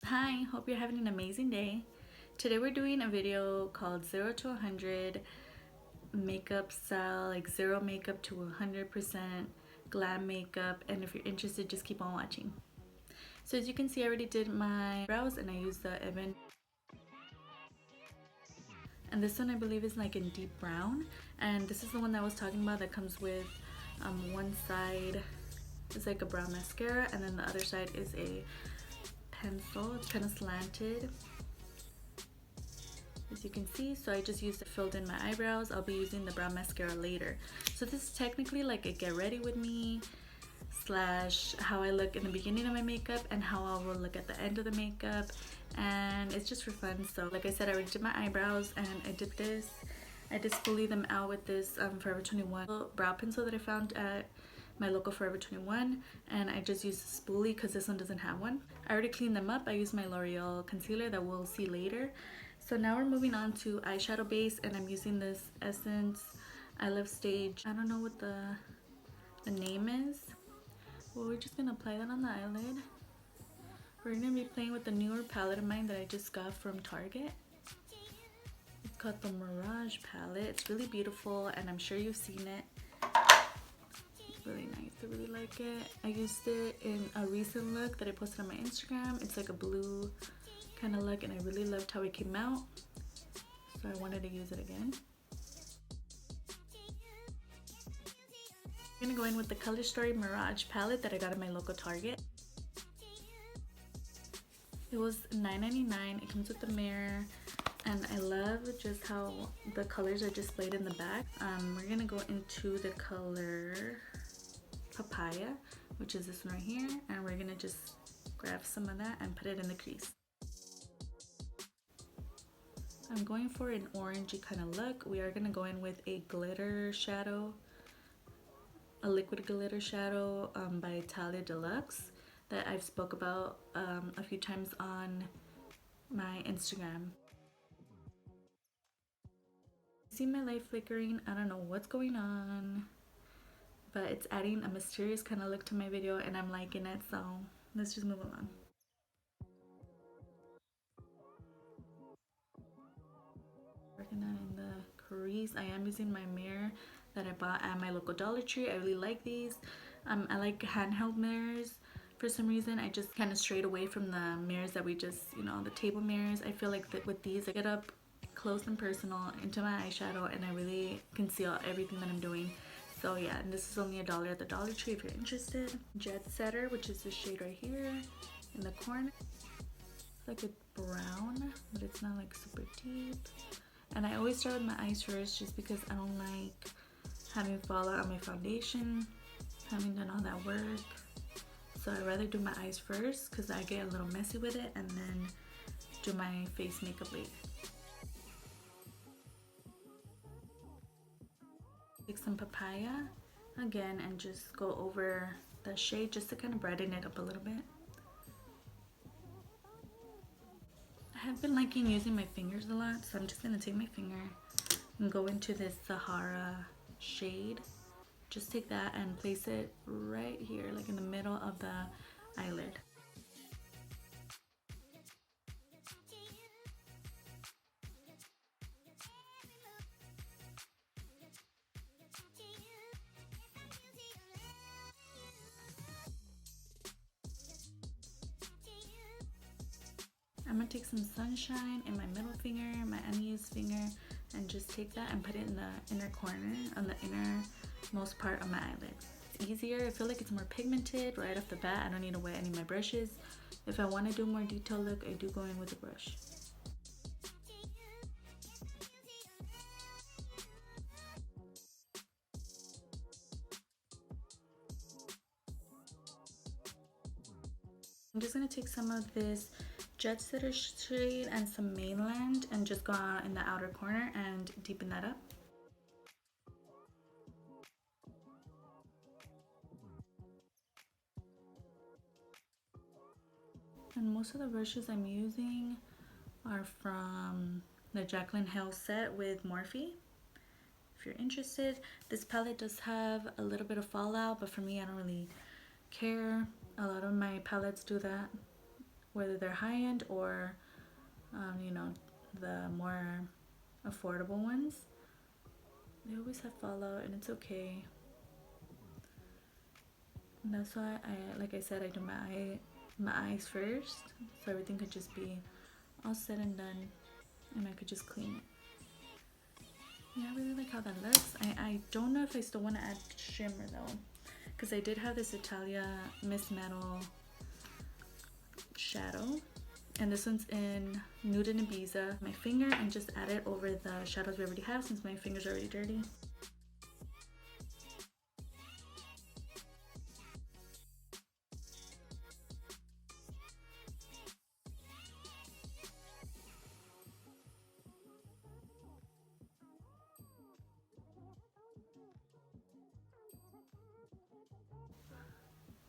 Hi, hope you're having an amazing day. Today we're doing a video called 0 to 100 makeup style, like zero makeup to 100% glam makeup, and if you're interested, just keep on watching. So as you can see, I already did my brows and I used the Evan, and this one I believe is like in deep brown, and this is the one that I was talking about that comes with one side is like a brown mascara and then the other side is a pencil. It's kind of slanted, as you can see. So I just used it, filled in my eyebrows. I'll be using the brown mascara later. So this is technically like a get ready with me slash how I look in the beginning of my makeup and how I will look at the end of the makeup, and it's just for fun. So like I said, I already did my eyebrows and I did this. I just spoolie them out with this Forever 21 brow pencil that I found at my local Forever 21, and I just used a spoolie because this one doesn't have one. I already cleaned them up. I used my L'Oreal concealer that we'll see later. So now we're moving on to eyeshadow base, and I'm using this Essence I Love Stage. I don't know what the name is. Well, we're just gonna apply that on the eyelid. We're gonna be playing with the newer palette of mine that I just got from Target. It's called the Mirage palette. It's really beautiful and I'm sure you've seen it. It's really nice. I really like it. I used it in a recent look that I posted on my Instagram. It's like a blue kind of look and I really loved how it came out. So I wanted to use it again. I'm gonna go in with the Color Story Mirage palette that I got at my local Target. It was $9.99. It comes with the mirror, and I love just how the colors are displayed in the back. We're gonna go into the color Papaya, which is this one right here, and we're gonna just grab some of that and put it in the crease. I'm going for an orangey kind of look. We are gonna go in with a glitter shadow, a liquid glitter shadow by Italia Deluxe that I've spoke about a few times on my Instagram. See my light flickering? I don't know what's going on, but it's adding a mysterious kind of look to my video and I'm liking it, so let's just move along. Working on in the crease. I am using my mirror that I bought at my local Dollar Tree. I really like these. I like handheld mirrors. For some reason, I just kind of strayed away from the mirrors that we just, the table mirrors. I feel like that with these, I get up close and personal into my eyeshadow and I really conceal everything that I'm doing. So yeah, and this is only $1 at the Dollar Tree if you're interested. Jet Setter, which is this shade right here in the corner. It's like a brown, but it's not like super deep. And I always start with my eyes first just because I don't like having fallout on my foundation, having done all that work. So I'd rather do my eyes first because I get a little messy with it and then do my face makeup later. Take some Papaya again and just go over the shade just to kind of brighten it up a little bit. I have been liking using my fingers a lot, so I'm just going to take my finger and go into this Sahara shade. Just take that and place it right here, like in the middle of the eyelid. I'm going to take some Sunshine in my middle finger, my unused finger, and just take that and put it in the inner corner, on the innermost part of my eyelid. It's easier. I feel like it's more pigmented right off the bat. I don't need to wet any of my brushes. If I want to do a more detailed look, I do go in with a brush. I'm just going to take some of this Jet Setter shade and some Mainland and just go out in the outer corner and deepen that up. And most of the brushes I'm using are from the Jaclyn Hill set with Morphe. If you're interested, this palette does have a little bit of fallout, but for me, I don't really care. A lot of my palettes do that whether they're high-end or you know, the more affordable ones. They always have fallout, and it's okay. And that's why like I said, I do my eyes first, so everything could just be all said and done, and I could just clean it. Yeah, I really like how that looks. I don't know if I still want to add shimmer though, because I did have this Italia Miss Metal shadow, and this one's in Nude and Ibiza. My finger, and just add it over the shadows we already have, since my fingers are already dirty.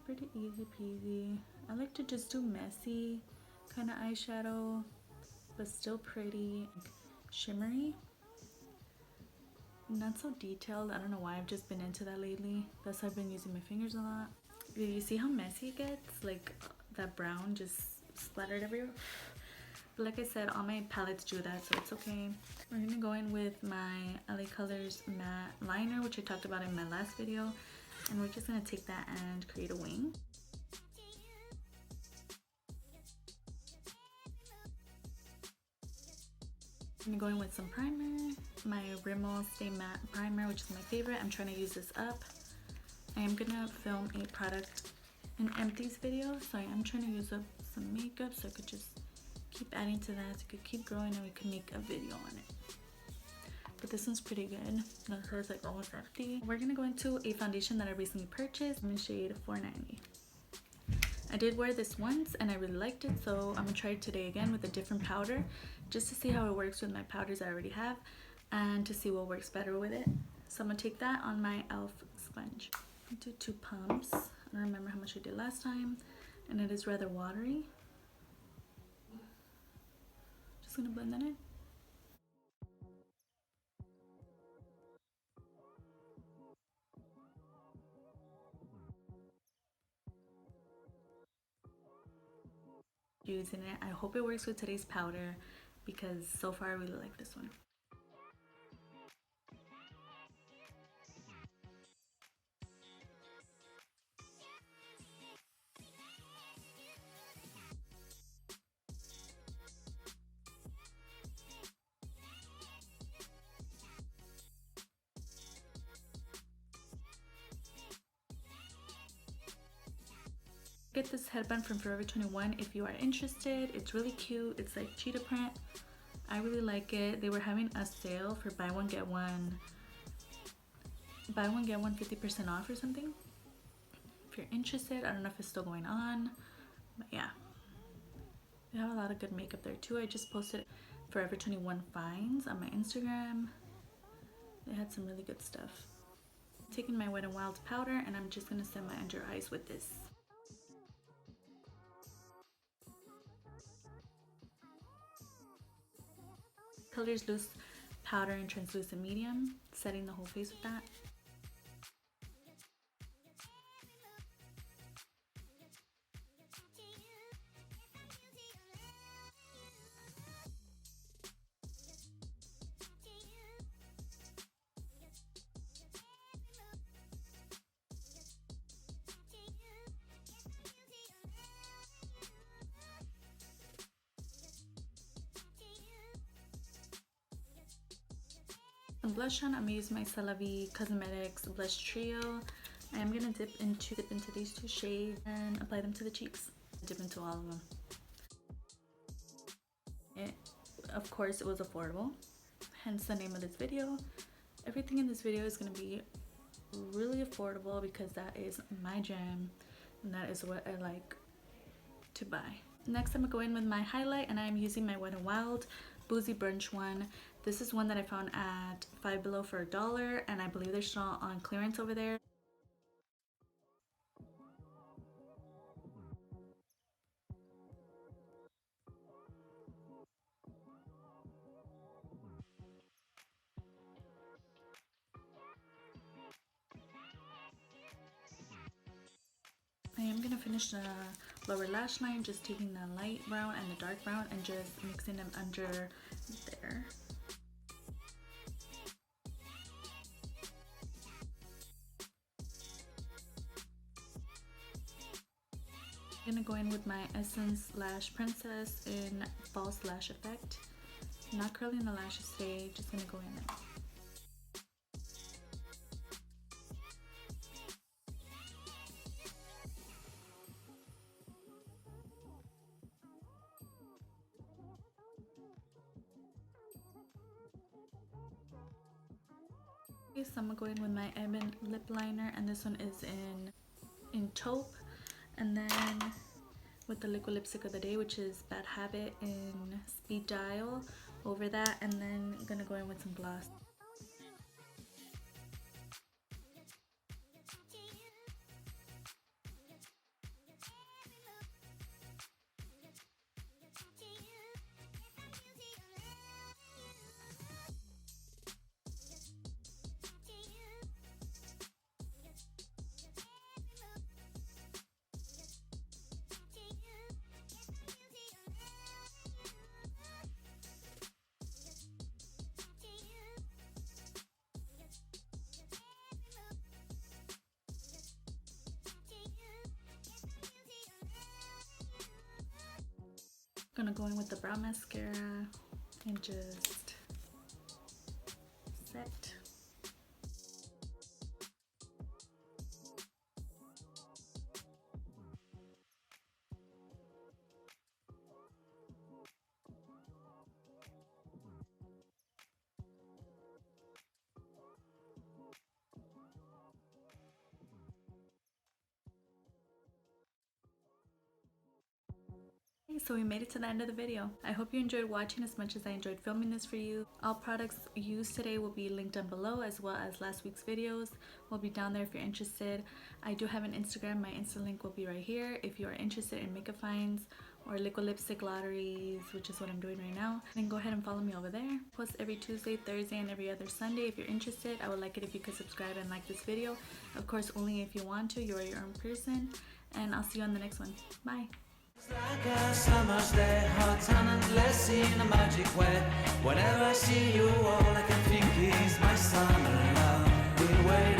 Pretty easy peasy. I like to just do messy kind of eyeshadow, but still pretty, shimmery. Not so detailed. I don't know why, I've just been into that lately. That's why I've been using my fingers a lot. You see how messy it gets? Like that brown just splattered everywhere. But like I said, all my palettes do that, so it's okay. We're gonna go in with my LA Colors matte liner, which I talked about in my last video, and we're just gonna take that and create a wing. I'm gonna go in with some primer, my Rimmel Stay Matte primer, which is my favorite. I'm trying to use this up. I am gonna film a product and empties video, so I am trying to use up some makeup so I could just keep adding to that. So it could keep growing and we could make a video on it. But this one's pretty good. That hair's like almost empty. We're gonna go into a foundation that I recently purchased. I'm in shade 490. I did wear this once and I really liked it, so I'm gonna try it today again with a different powder, just to see how it works with my powders I already have and to see what works better with it. So I'm gonna take that on my e.l.f. sponge. I'll do 2 pumps. I don't remember how much I did last time, and it is rather watery. Just gonna blend that in. Using it. I hope it works with today's powder, because so far I really like this one. Get this headband from Forever 21 if you are interested. It's really cute. It's like cheetah print. I really like it. They were having a sale for buy one get one 50% off or something. If you're interested, I don't know if it's still going on, but yeah, they have a lot of good makeup there too. I just posted Forever 21 finds on my Instagram. They had some really good stuff. I'm taking my Wet n Wild powder and I'm just gonna set my under eyes with this. Colors Loose powder in translucent medium, setting the whole face with that. And blush on, I'm gonna use my CeraVe Cosmetics Blush Trio. I am gonna dip into these 2 shades and apply them to the cheeks. Dip into all of them. Of course, it was affordable, hence the name of this video. Everything in this video is gonna be really affordable because that is my jam and that is what I like to buy. Next, I'm gonna go in with my highlight, and I'm using my Wet n Wild Boozy Brunch one. This is one that I found at Five Below for $1, and I believe they're still on clearance over there. I am gonna finish the lower lash line, just taking the light brown and the dark brown and just mixing them under there. I'm gonna go in with my Essence Lash Princess in False Lash Effect. Not curling the lashes today, just gonna go in there. Okay, so I'm gonna go in with my Ebon lip liner, and this one is in taupe, and then with the liquid lipstick of the day, which is Bad Habit in Speed Dial over that, and then I'm gonna go in with some gloss. Gonna go in with the brown mascara and just set. So we made it to the end of the video. I hope you enjoyed watching as much as I enjoyed filming this for you. All products used today will be linked down below, as well as last week's videos will be down there if you're interested. I do have an Instagram. My Insta link will be right here if you are interested in makeup finds or liquid lipstick lotteries, which is what I'm doing right now. Then go ahead and follow me over there. Post every Tuesday, Thursday, and every other Sunday. If you're interested, I would like it if you could subscribe and like this video. Of course, only if you want to. You are your own person. And I'll see you on the next one. Bye. It's like a summer's day, hot and endless in a magic way. Whenever I see you, all I can think is my summer love. We wait